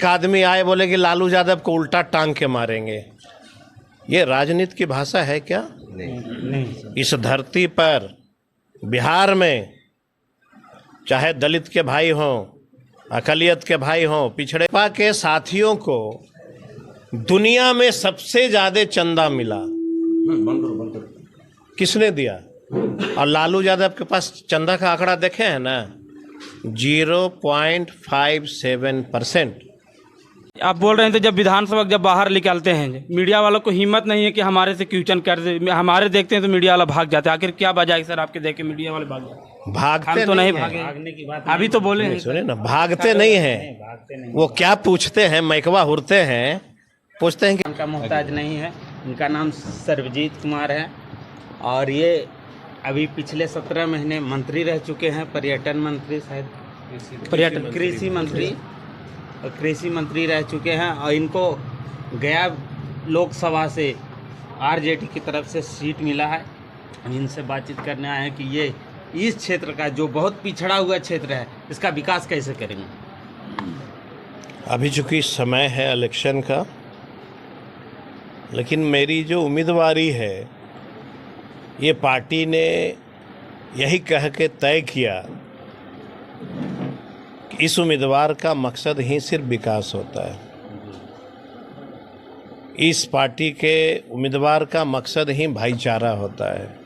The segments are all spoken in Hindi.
एक आदमी आए बोले कि लालू यादव को उल्टा टांग के मारेंगे। ये राजनीति की भाषा है क्या? नहीं। इस धरती पर बिहार में चाहे दलित के भाई हों, अकलियत के भाई हों, पिछड़े के साथियों को दुनिया में सबसे ज्यादा चंदा मिला। किसने दिया? और लालू यादव के पास चंदा का आंकड़ा देखे हैं ना, 0.57%। आप बोल रहे हैं तो जब विधानसभा जब बाहर निकालते हैं, मीडिया वालों को हिम्मत नहीं है कि हमारे से क्वेश्चन कर दे। हमारे देखते हैं तो मीडिया वाला भाग जाता है। आखिर क्या वजह है सर आपके देख के मीडिया वाले भाग जाते हैं? भागते तो नहीं भागे। भागने की बात अभी तो बोले हैं। सुने ना, भागते नहीं हैं। वो क्या पूछते हैं, मैकवा हुरते हैं, पूछते हैं कि उनका मोहताज नहीं है। उनका नाम सर्वजीत कुमार है और ये अभी पिछले 17 महीने मंत्री रह चुके हैं। पर्यटन मंत्री, शायद कृषि मंत्री रह चुके हैं। और इनको गया लोकसभा से आरजेडी की तरफ से सीट मिला है। हम इनसे बातचीत करने आए हैं कि ये इस क्षेत्र का जो बहुत पिछड़ा हुआ क्षेत्र है, इसका विकास कैसे करेंगे। अभी चूंकि समय है इलेक्शन का, लेकिन मेरी जो उम्मीदवारी है, ये पार्टी ने यही कह के तय किया कि इस उम्मीदवार का मकसद ही सिर्फ विकास होता है। इस पार्टी के उम्मीदवार का मकसद ही भाईचारा होता है।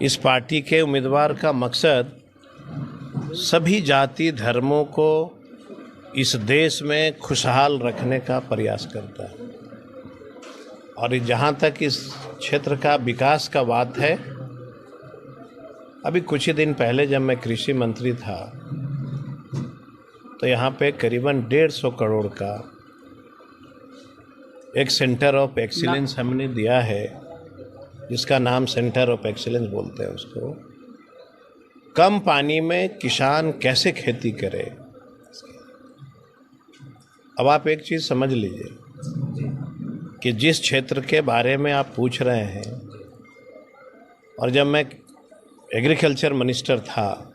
इस पार्टी के उम्मीदवार का मकसद सभी जाति धर्मों को इस देश में खुशहाल रखने का प्रयास करता है। और जहाँ तक इस क्षेत्र का विकास का बात है, अभी कुछ ही दिन पहले जब मैं कृषि मंत्री था तो यहाँ पे करीबन 150 करोड़ का एक सेंटर ऑफ एक्सीलेंस हमने दिया है, जिसका नाम सेंटर ऑफ एक्सीलेंस बोलते हैं उसको। कम पानी में किसान कैसे खेती करे। अब आप एक चीज़ समझ लीजिए कि जिस क्षेत्र के बारे में आप पूछ रहे हैं, और जब मैं एग्रीकल्चर मिनिस्टर था,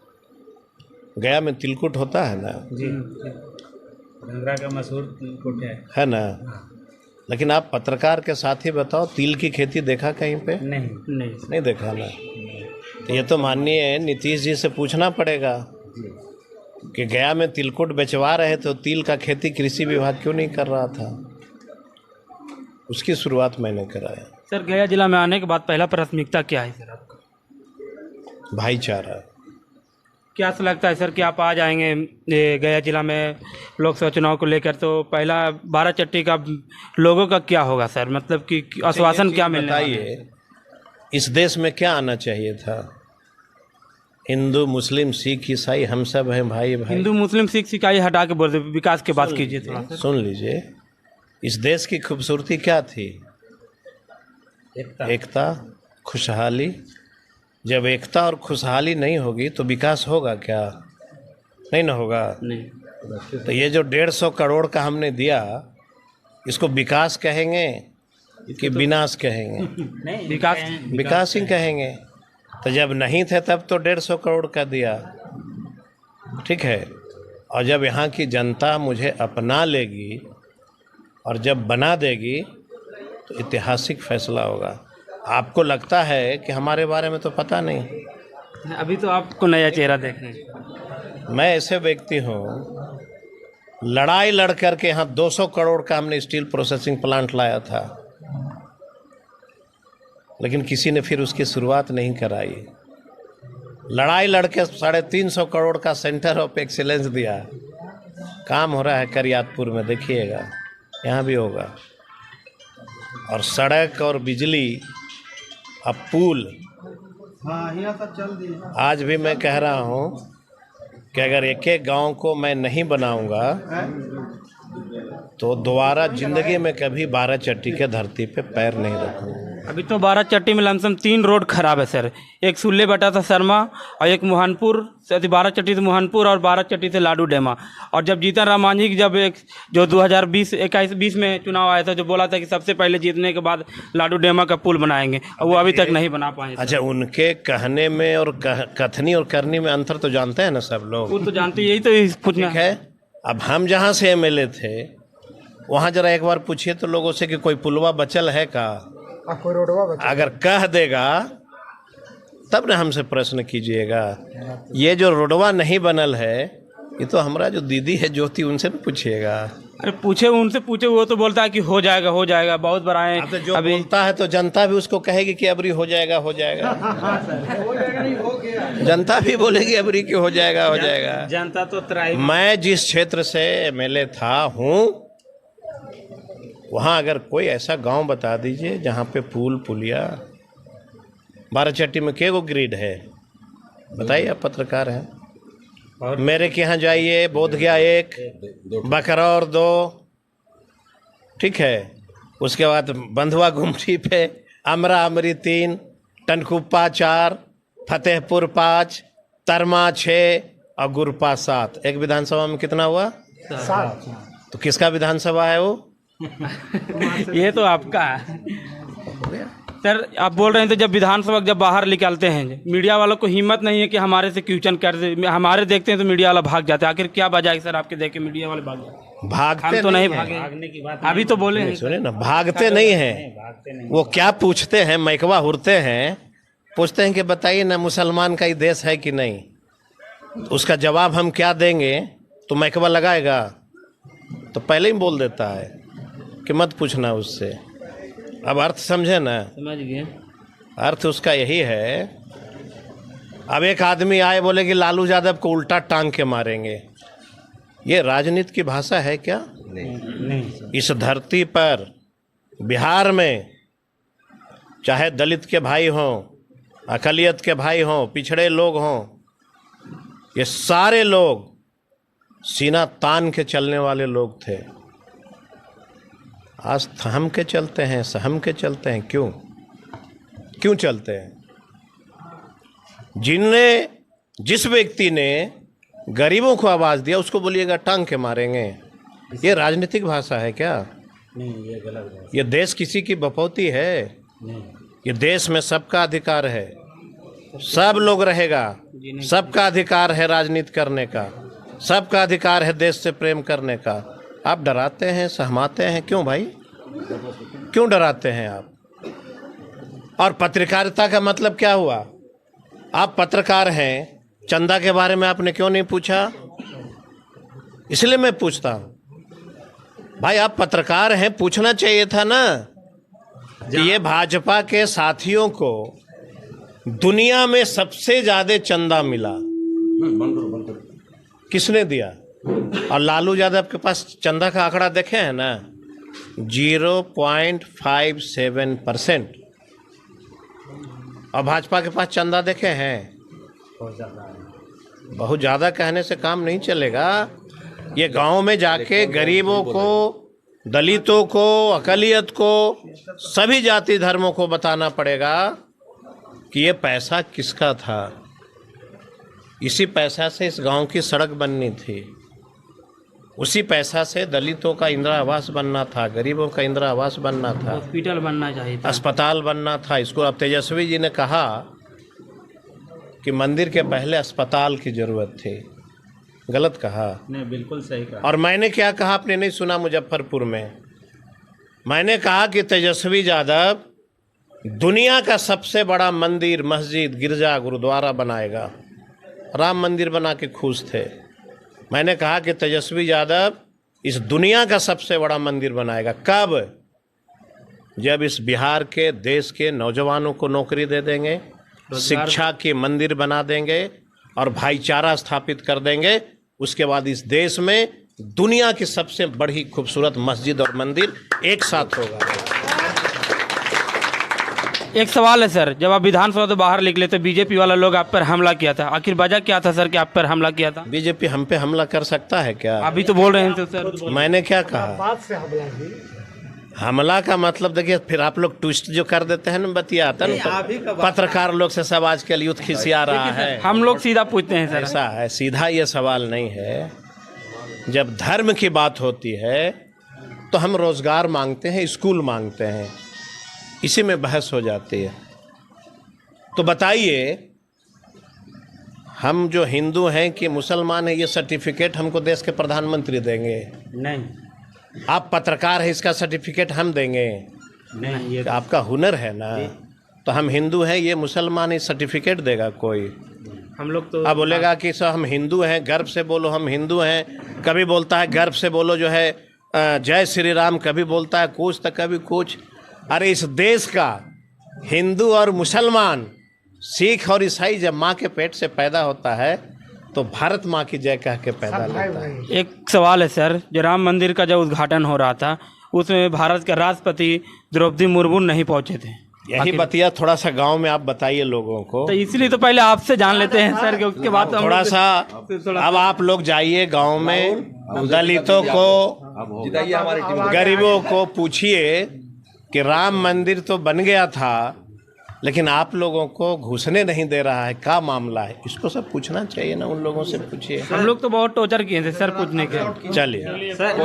गया में तिलकुट होता है ना जी, गंगरा का मशहूर तिलकुट है ना। लेकिन आप पत्रकार के साथ ही बताओ, तिल की खेती देखा कहीं पे? नहीं देखा ना। तो ये तो माननीय नीतीश जी से पूछना पड़ेगा कि गया में तिलकुट बेचवा रहे तो तिल का खेती कृषि विभाग क्यों नहीं कर रहा था। उसकी शुरुआत मैंने कराया। सर, गया जिला में आने के बाद पहला प्राथमिकता क्या है सर आपका? भाईचारा। क्या ऐसा लगता है सर कि आप आ जाएंगे ये गया जिला में लोकसभा चुनाव को लेकर, तो पहला 12 चट्टी का लोगों का क्या होगा सर? मतलब कि आश्वासन क्या मिलने वाला है? बताइए, इस देश में क्या आना चाहिए था? हिंदू मुस्लिम सिख ईसाई हम सब हैं भाई भाई। हिंदू मुस्लिम सिख ईसाई हटा के बोल दे, विकास की बात कीजिए थोड़ा। सुन लीजिए, इस देश की खूबसूरती क्या थी? एकता, खुशहाली। जब एकता और खुशहाली नहीं होगी तो विकास होगा क्या? नहीं ना होगा। नहीं। तो ये जो 150 करोड़ का हमने दिया, इसको विकास कहेंगे कि विनाश कहेंगे? नहीं, विकास ही कहेंगे। तो जब नहीं थे तब तो 150 करोड़ का दिया, ठीक है। और जब यहाँ की जनता मुझे अपना लेगी और जब बना देगी तो ऐतिहासिक फैसला होगा। आपको लगता है कि हमारे बारे में तो पता नहीं। अभी तो आपको नया चेहरा देखने। मैं ऐसे व्यक्ति हूँ, लड़ाई लड़ कर के यहाँ 200 करोड़ का हमने स्टील प्रोसेसिंग प्लांट लाया था, लेकिन किसी ने फिर उसकी शुरुआत नहीं कराई। लड़ाई लड़के 350 करोड़ का सेंटर ऑफ एक्सीलेंस दिया। काम हो रहा है करियातपुर में, देखिएगा, यहाँ भी होगा। और सड़क और बिजली, अब पुल, आज भी मैं कह रहा हूँ कि अगर एक एक गांव को मैं नहीं बनाऊंगा तो दोबारा जिंदगी में कभी 12 चट्टी के धरती पे पैर नहीं रखूंगा। अभी तो 12 चट्टी में लमसम 3 रोड खराब है सर। एक सुल्ले बटा था शर्मा और एक मुहानपुर से 12 चट्टी से मुहानपुर और 12 चट्टी से लाडू डेमा। और जब जीतन राम मांझी की जब एक जो 2020 में चुनाव आया था, जो बोला था कि सबसे पहले जीतने के बाद लाडू डेमा का पुल बनाएंगे, और वो अभी तक नहीं बना पाए। अच्छा, उनके कहने में और कथनी और करनी में अंतर तो जानते हैं ना सब लोग। वो तो जानते, यही तो पूछना है। अब हम जहाँ से एमएलए थे वहाँ जरा एक बार पूछिए तो लोगों से कि कोई पुलवा बचल है का, कोई रोडवा बचा? अगर कह देगा तब ना हमसे प्रश्न कीजिएगा। ये जो रोडवा नहीं बनल है ये तो हमारा जो दीदी है ज्योति उनसे भी पूछिएगा। अरे पूछे, उनसे पूछे, वो तो बोलता है कि हो जाएगा बहुत बड़ा है। अब तो जो बोलता है तो जनता भी उसको कहेगी कि अबरी हो जाएगा। जनता भी बोलेगी अबरी की हो जाएगा। जनता तो त्राही। मैं जिस क्षेत्र से एमएलए था हूँ वहाँ अगर कोई ऐसा गांव बता दीजिए जहाँ पे पुल पुलिया, बाराचट्टी में के गो ग्रिड है बताइए, आप पत्रकार हैं। और मेरे के यहाँ जाइए, बोधगया 1, बकरौर 2, ठीक है, उसके बाद बंधुआ गुमटी पे अमरा अमरी 3, टनकुप्पा 4, फतेहपुर 5, तरमा 6 और गुरपा 7। एक विधानसभा में कितना हुआ? 7। तो किसका विधानसभा है वो? ये तो आपका है सर। आप बोल रहे हैं तो जब विधानसभा जब बाहर निकालते हैं मीडिया वालों को हिम्मत नहीं है कि हमारे से क्वेश्चन कर दे, हमारे देखते हैं तो मीडिया वाला भाग जाते हैं। आखिर क्या वजह है सर आपके देख के मीडिया वाले भाग जाते? भागते हम तो नहीं भागे, भागने की बात अभी तो बोले हैं। सुने ना, भागते नहीं हैं। वो क्या पूछते हैं, मैकवा हुरते हैं, पूछते हैं कि बताइए ना मुसलमान का ही देश है कि नहीं। उसका जवाब हम क्या देंगे तो मैकवा लगाएगा, तो पहले ही बोल देता है कि मत पूछना उससे। अब अर्थ समझे ना? समझ गए। अर्थ उसका यही है। अब एक आदमी आए बोले कि लालू यादव को उल्टा टांग के मारेंगे, ये राजनीति की भाषा है क्या? नहीं। इस धरती पर बिहार में चाहे दलित के भाई हों, अकलियत के भाई हों, पिछड़े लोग हों, ये सारे लोग सीना तान के चलने वाले लोग थे। आज थम के चलते हैं, सहम के चलते हैं। क्यों चलते हैं? जिस व्यक्ति ने गरीबों को आवाज़ दिया उसको बोलिएगा टांग के मारेंगे, ये राजनीतिक भाषा है क्या? नहीं, ये गलत है। ये देश किसी की बपौती है? नहीं। ये देश में सबका अधिकार है, सब लोग रहेगा, सबका अधिकार है राजनीति करने का, सबका अधिकार है देश से प्रेम करने का। आप डराते हैं, सहमाते हैं, क्यों भाई? क्यों डराते हैं आप? और पत्रकारिता का मतलब क्या हुआ? आप पत्रकार हैं, चंदा के बारे में आपने क्यों नहीं पूछा? इसलिए मैं पूछता हूं भाई, आप पत्रकार हैं, पूछना चाहिए था ना कि ये भाजपा के साथियों को दुनिया में सबसे ज्यादा चंदा मिला, किसने दिया? और लालू यादव के पास चंदा का आंकड़ा देखे हैं ना, 0.57%। और भाजपा के पास चंदा देखे हैं? बहुत ज़्यादा कहने से काम नहीं चलेगा। ये गांव में जाके गरीबों को, दलितों को, अकलियत को, सभी जाति धर्मों को बताना पड़ेगा कि ये पैसा किसका था। इसी पैसा से इस गांव की सड़क बननी थी, उसी पैसा से दलितों का इंदिरा आवास बनना था, गरीबों का इंदिरा आवास बनना था, हॉस्पिटल बनना चाहिए था, अस्पताल बनना था। इसको अब तेजस्वी जी ने कहा कि मंदिर के पहले अस्पताल की जरूरत थी, गलत कहा? नहीं, बिल्कुल सही कहा। और मैंने क्या कहा आपने नहीं सुना? मुजफ्फरपुर में मैंने कहा कि तेजस्वी यादव दुनिया का सबसे बड़ा मंदिर, मस्जिद, गिरजा, गुरुद्वारा बनाएगा। राम मंदिर बना के खुश थे। मैंने कहा कि तेजस्वी यादव इस दुनिया का सबसे बड़ा मंदिर बनाएगा। कब? जब इस बिहार के, देश के नौजवानों को नौकरी दे देंगे, शिक्षा के मंदिर बना देंगे और भाईचारा स्थापित कर देंगे। उसके बाद इस देश में दुनिया की सबसे बड़ी खूबसूरत मस्जिद और मंदिर एक साथ होगा। एक सवाल है सर, जब आप विधानसभा से बाहर निकले तो बीजेपी वाला लोग आप पर हमला किया था, आखिर वजह क्या था सर कि आप पर हमला किया था? बीजेपी हम पे हमला कर सकता है क्या? अभी तो बोल रहे हैं तो सर। मैंने क्या कहा? बात से हमला ही। हमला का मतलब देखिए, फिर आप लोग ट्विस्ट जो कर देते हैं ना, बतियाता ना, पत्रकार लोग से सब आजकल यूथ खिसिया रहा है। हम लोग सीधा पूछते हैं सर। ऐसा है, सीधा ये सवाल नहीं है। जब धर्म की बात होती है तो हम रोजगार मांगते हैं, स्कूल मांगते हैं, इसी में बहस हो जाती है। तो बताइए, हम जो हिंदू हैं कि मुसलमान हैं, ये सर्टिफिकेट हमको देश के प्रधानमंत्री देंगे? नहीं आप पत्रकार हैं, इसका सर्टिफिकेट हम देंगे? नहीं, ये आपका हुनर है ना। तो हम हिंदू हैं, ये मुसलमान है, सर्टिफिकेट देगा कोई? हम लोग तो अब बोलेगा कि सर हम हिंदू हैं, गर्व से बोलो हम हिंदू हैं। कभी बोलता है गर्व से बोलो जो है जय श्री राम, कभी बोलता है कुछ तो कभी कुछ। अरे इस देश का हिंदू और मुसलमान, सिख और ईसाई जब माँ के पेट से पैदा होता है तो भारत माँ की जय कह के पैदा भाई लेता है। भाई एक सवाल है सर, जो राम मंदिर का जब उद्घाटन हो रहा था उसमें भारत के राष्ट्रपति द्रौपदी मुर्मू नहीं पहुंचे थे। यही बतिया थोड़ा सा गांव में आप बताइए लोगों को। तो इसलिए तो पहले आपसे जान लेते हैं सर, कि उसके बाद तो हम थोड़ा लोग- सा अब आप लोग जाइए गांव में, दलितों को, गरीबों को पूछिए कि राम मंदिर तो बन गया था लेकिन आप लोगों को घुसने नहीं दे रहा है, क्या मामला है? इसको सब पूछना चाहिए ना, उन लोगों से पूछिए। हम लोग तो बहुत टॉर्चर किए थे सर पूछने के। चलिए। सर